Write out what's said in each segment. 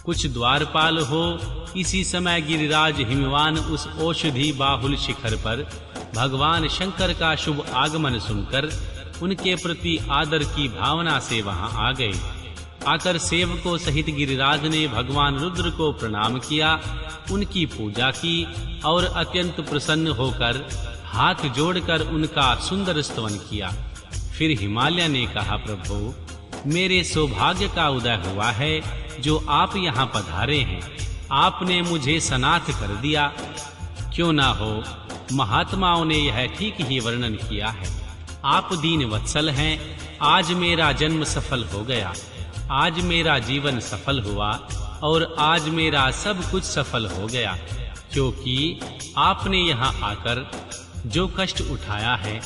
कुछ द्वारपाल हो। इसी समय गिरिराज हिमवान उस औषधि बाहुल शिखर पर भगवान शंकर का शुभ आगमन सुनकर उनके प्रति आदर की भावना से वहां आ गए। आकर सेवकों सहित गिरिराज ने भगवान रुद्र को प्रणाम किया, उनकी पूजा की और अत्यंत प्रसन्न होकर हाथ जोड़कर उनका सुंदर स्तवन किया। फिर हिमालय ने कहा, प्रभु, मेरे सौभाग्य का उदय हुआ है जो आप यहाँ पधारे हैं। आपने मुझे सनाथ कर दिया। क्यों ना हो, महात्माओं ने यह ठीक ही वर्णन किया है। आप दीन वत्सल हैं। आज मेरा जन्म सफल हो गया, आज मेरा जीवन सफल हुआ और आज मेरा सब कुछ सफल हो गया, क्योंकि आपने यहाँ आकर जो कष्ट उठाया है।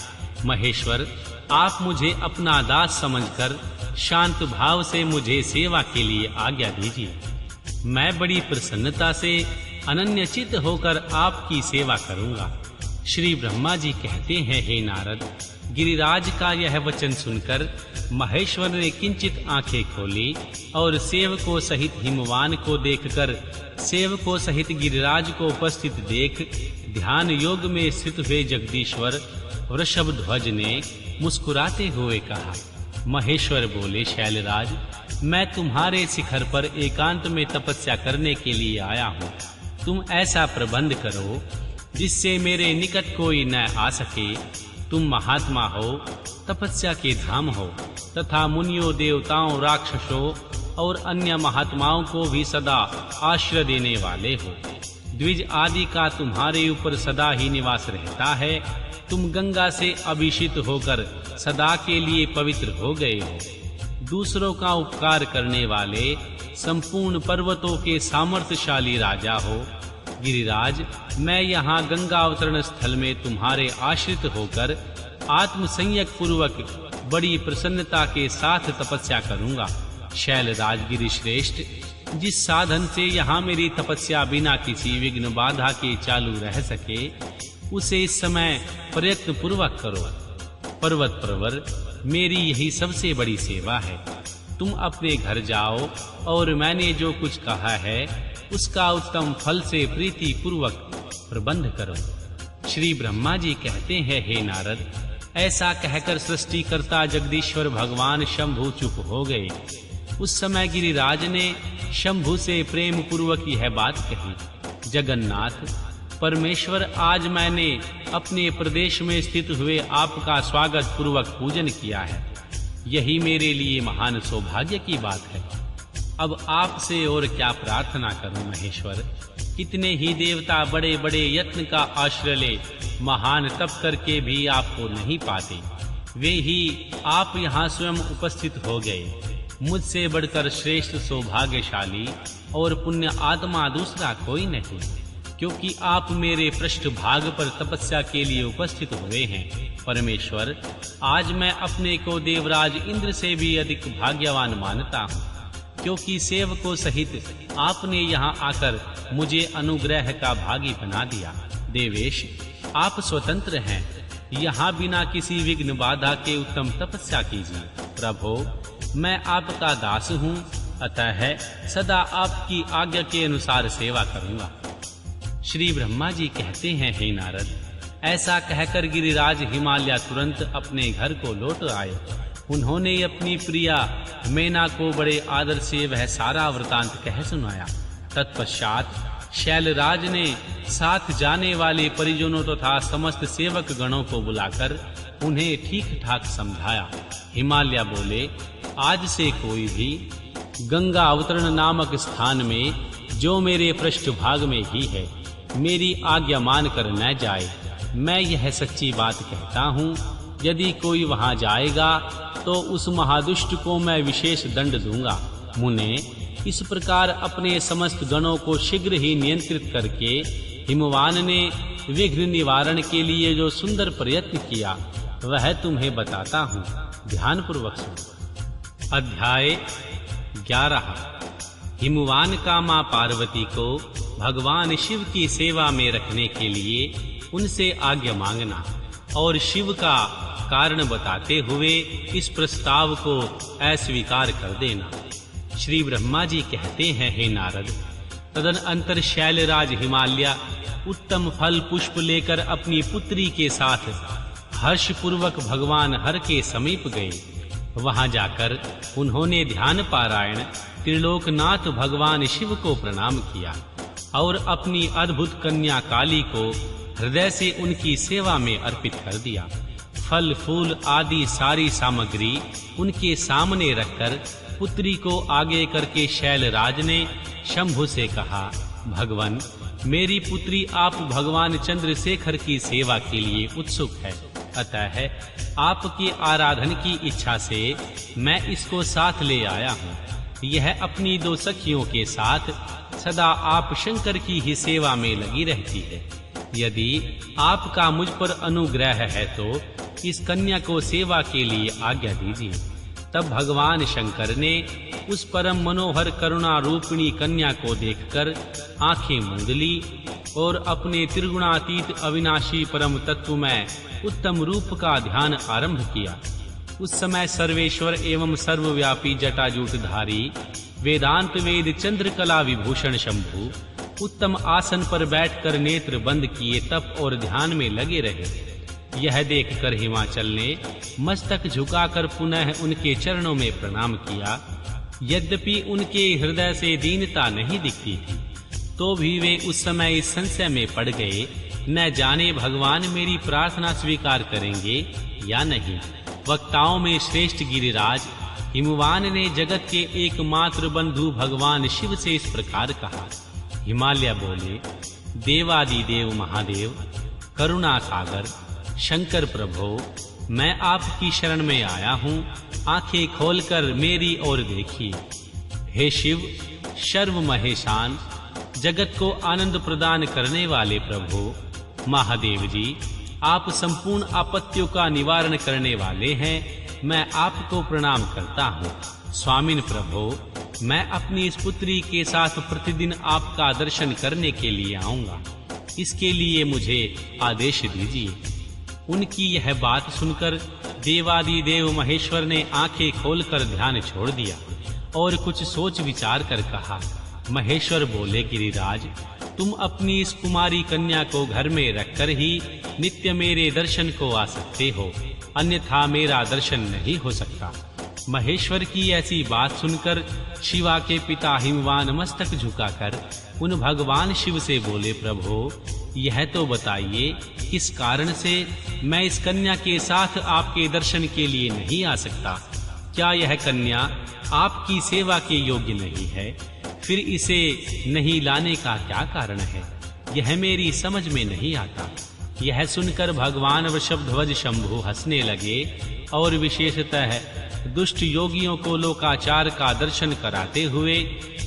महेश्वर, आप मुझे अपना दास समझकर शांत भाव से मुझे सेवा के लिए आज्ञा दीजिए। मैं बड़ी प्रसन्नता से अनन्यचित होकर आपकी सेवा करूंगा। श्री ब्रह्मा जी कहते हैं, हे नारद, गिरिराज का यह वचन सुनकर महेश्वर ने किंचित आंखें खोली और सेवकों सहित हिमवान को देखकर सेवकों सहित गिरिराज को उपस्थित देख ध्यान योग में स्थित हुए जगदीश्वर वृषभध्वज ने मुस्कुराते हुए कहा। महेश्वर बोले, शैलराज, मैं तुम्हारे शिखर पर एकांत में तपस्या करने के लिए आया हूँ। तुम ऐसा प्रबंध करो जिससे मेरे निकट कोई न आ सके। तुम महात्मा हो, तपस्या के धाम हो तथा मुनियों, देवताओं, राक्षसों और अन्य महात्माओं को भी सदा आश्रय देने वाले हो। द्विज आदि का तुम्हारे ऊपर सदा ही निवास रहता है। तुम गंगा से अभिषिक्त होकर सदा के लिए पवित्र हो गए हो। दूसरों का उपकार करने वाले संपूर्ण पर्वतों के सामर्थ्यशाली राजा हो। गिरिराज, मैं यहाँ गंगा अवतरण स्थल में तुम्हारे आश्रित होकर आत्मसंयक पूर्वक बड़ी प्रसन्नता के साथ तपस्या करूंगा। शैलराज गिरिश्रेष्ठ, जिस साधन से यहाँ मेरी तपस्या बिना किसी विघ्न बाधा के चालू रह सके, उसे इस समय प्रयत्न पूर्वक करो। पर्वत प्रवर, मेरी यही सबसे बड़ी सेवा है। तुम अपने घर जाओ और मैंने जो कुछ कहा है उसका उत्तम फल से प्रीति पूर्वक प्रबंध करो। श्री ब्रह्मा जी कहते हैं, हे नारद, ऐसा कहकर सृष्टिकर्ता जगदीश्वर भगवान शंभु चुप हो गए। उस समय गिरिराज ने शंभु से प्रेम पूर्वक यह बात कही, जगन्नाथ, परमेश्वर, आज मैंने अपने प्रदेश में स्थित हुए आपका स्वागत पूर्वक पूजन किया है। यही मेरे लिए महान सौभाग्य की बात है। अब आपसे और क्या प्रार्थना करूं महेश्वर। कितने ही देवता बड़े बड़े यत्न का आश्रय ले महान तप करके भी आपको नहीं पाते। वे ही आप यहाँ स्वयं उपस्थित हो गए। मुझसे बढ़कर श्रेष्ठ सौभाग्यशाली और पुण्य आत्मा दूसरा कोई नहीं, क्योंकि आप मेरे पृष्ठभाग पर तपस्या के लिए उपस्थित हुए हैं। परमेश्वर, आज मैं अपने को देवराज इंद्र से भी अधिक भाग्यवान मानता हूँ, क्योंकि सेवकों सहित आपने यहाँ आकर मुझे अनुग्रह का भागी बना दिया। देवेश, आप स्वतंत्र हैं। यहाँ बिना किसी विघ्न बाधा के उत्तम तपस्या कीजिए। प्रभो, मैं आपका दास हूँ, अतः सदा आपकी आज्ञा के अनुसार सेवा करूँगा। श्री ब्रह्मा जी कहते हैं, हे नारद, ऐसा कहकर गिरिराज हिमालय तुरंत अपने घर को लौट आए। उन्होंने अपनी प्रिया मैना को बड़े आदर से वह सारा वृतांत कह सुनाया। तत्पश्चात शैलराज ने साथ जाने वाले परिजनों तथा समस्त सेवक गणों को बुलाकर उन्हें ठीक ठाक समझाया। हिमालय बोले, आज से कोई भी गंगा अवतरण नामक स्थान में, जो मेरे पृष्ठभाग में ही है, मेरी आज्ञा मानकर न जाए। मैं यह सच्ची बात कहता हूँ, यदि कोई वहां जाएगा तो उस महादुष्ट को मैं विशेष दंड दूंगा। मुने, इस प्रकार अपने समस्त गणों को शीघ्र ही नियंत्रित करके हिमवान ने विघ्न निवारण के लिए जो सुंदर प्रयत्न किया वह तुम्हें बताता हूँ। ध्यान पूर्वक सुनो। अध्याय 11। हिमवान का मां पार्वती को भगवान शिव की सेवा में रखने के लिए उनसे आज्ञा मांगना और शिव का कारण बताते हुए इस प्रस्ताव को अस्वीकार कर देना। श्री ब्रह्मा जी कहते हैं, हे नारद, तदनंतर शैलराज हिमालय उत्तम फल पुष्प लेकर अपनी पुत्री के साथ हर्ष पूर्वक भगवान हर के समीप गए। वहां जाकर उन्होंने ध्यान पारायण त्रिलोकनाथ भगवान शिव को प्रणाम किया और अपनी अद्भुत कन्या काली को हृदय से उनकी सेवा में अर्पित कर दिया। फल फूल आदि सारी सामग्री उनके सामने रखकर पुत्री को आगे करके शैलराज ने शंभु से कहा, भगवान, मेरी पुत्री आप भगवान चंद्रशेखर की सेवा के लिए उत्सुक है, अतः आपकी आराधन की इच्छा से मैं इसको साथ ले आया हूँ। यह अपनी 2 सखियों के साथ सदा आप शंकर की ही सेवा में लगी रहती है। यदि आपका मुझ पर अनुग्रह है तो इस कन्या को सेवा के लिए आज्ञा दीजिए। तब भगवान शंकर ने उस परम मनोहर करुणा रूपिणी कन्या को देखकर आंखें मूंद ली और अपने त्रिगुणातीत अविनाशी परम तत्व में उत्तम रूप का ध्यान आरंभ किया। उस समय सर्वेश्वर एवं सर्वव्यापी जटाजूटधारी वेदांत वेद चंद्रकला विभूषण शंभु उत्तम आसन पर बैठकर नेत्र बंद किए तप और ध्यान में लगे रहे। यह देखकर हिमाचल ने मस्तक झुकाकर पुनः उनके चरणों में प्रणाम किया। यद्यपि उनके हृदय से दीनता नहीं दिखती थी, तो भी वे उस समय इस संशय में पड़ गए, न जाने भगवान मेरी प्रार्थना स्वीकार करेंगे या नहीं। वक्ताओं में श्रेष्ठ गिरिराज हिमवान ने जगत के एकमात्र बंधु भगवान शिव से इस प्रकार कहा। हिमालय बोले, देवादिदेव महादेव, करुणा सागर शंकर प्रभो, मैं आपकी शरण में आया हूँ, आंखें खोलकर मेरी ओर देखिए। हे शिव, सर्व महेशान, जगत को आनंद प्रदान करने वाले प्रभु महादेव जी, आप संपूर्ण आपत्तियों का निवारण करने वाले हैं। मैं आपको प्रणाम करता हूँ। स्वामिन प्रभो, मैं अपनी इस पुत्री के साथ प्रतिदिन आपका दर्शन करने के लिए आऊंगा, इसके लिए मुझे आदेश दीजिए। उनकी यह बात सुनकर देवादिदेव महेश्वर ने आंखें खोलकर ध्यान छोड़ दिया और कुछ सोच विचार कर कहा। महेश्वर बोले, गिरिराज, तुम अपनी इस कुमारी कन्या को घर में रखकर ही नित्य मेरे दर्शन को आ सकते हो, अन्यथा मेरा दर्शन नहीं हो सकता। महेश्वर की ऐसी बात सुनकर शिवा के पिता हिमवान मस्तक झुकाकर उन भगवान शिव से बोले, प्रभु, यह तो बताइए किस कारण से मैं इस कन्या के साथ आपके दर्शन के लिए नहीं आ सकता? क्या यह कन्या आपकी सेवा के योग्य नहीं है? फिर इसे नहीं लाने का क्या कारण है? यह मेरी समझ में नहीं आता। यह सुनकर भगवान वृषभध्वज शंभु हंसने लगे और विशेषतः दुष्ट योगियों को लोकाचार का दर्शन कराते हुए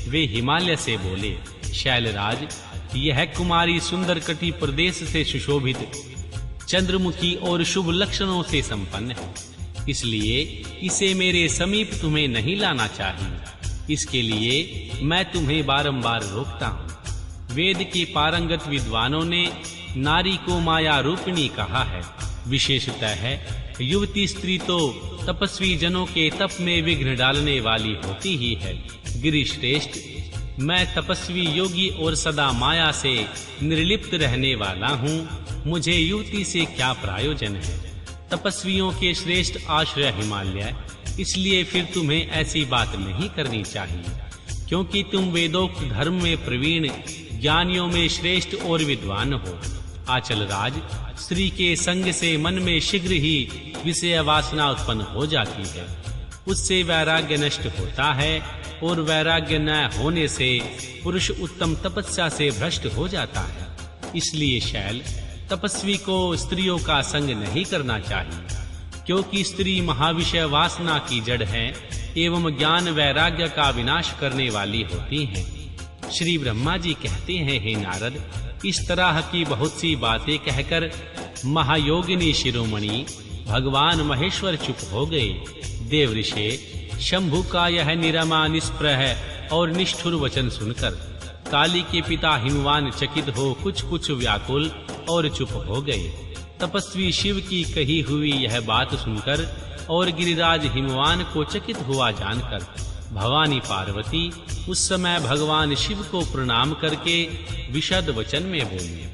वे हिमालय से बोले, शैलराज, यह कुमारी सुंदर कटी प्रदेश से सुशोभित, चंद्रमुखी और शुभ लक्षणों से संपन्न है, इसलिए इसे मेरे समीप तुम्हें नहीं लाना चाहिए। इसके लिए मैं तुम्हें बारंबार रोकता हूँ। वेद के पारंगत विद्वानों ने नारी को माया रूपिणी कहा है। विशेषतः युवती स्त्री तो तपस्वी जनों के तप में विघ्न डालने वाली होती ही है। गिरिश्रेष्ठ, मैं तपस्वी योगी और सदा माया से निर्लिप्त रहने वाला हूँ। मुझे युवती से क्या प्रयोजन है? तपस्वियों के श्रेष्ठ आश्रय हिमालय, इसलिए फिर तुम्हें ऐसी बात नहीं करनी चाहिए, क्योंकि तुम वेदोक्त धर्म में प्रवीण, ज्ञानियों में श्रेष्ठ और विद्वान हो। आचल राज, स्त्री के संग से मन में शीघ्र ही विषय वासना उत्पन्न हो जाती है, उससे वैराग्य नष्ट होता है और वैराग्य न होने से पुरुष उत्तम तपस्या से भ्रष्ट हो जाता है। इसलिए शैल, तपस्वी को स्त्रियों का संग नहीं करना चाहिए, क्योंकि स्त्री महाविषय वासना की जड़ है एवं ज्ञान वैराग्य का विनाश करने वाली होती हैं। श्री ब्रह्मा जी कहते हैं, हे नारद, इस तरह की बहुत सी बातें कहकर महायोगिनी शिरोमणि भगवान महेश्वर चुप हो गए। देवऋषि शंभु का यह निरमा निष्प्रह और निष्ठुर वचन सुनकर काली के पिता हिमवान चकित हो कुछ व्याकुल और चुप हो गए। तपस्वी शिव की कही हुई यह बात सुनकर और गिरिराज हिमवान को चकित हुआ जानकर भवानी पार्वती उस समय भगवान शिव को प्रणाम करके विशद वचन में बोली।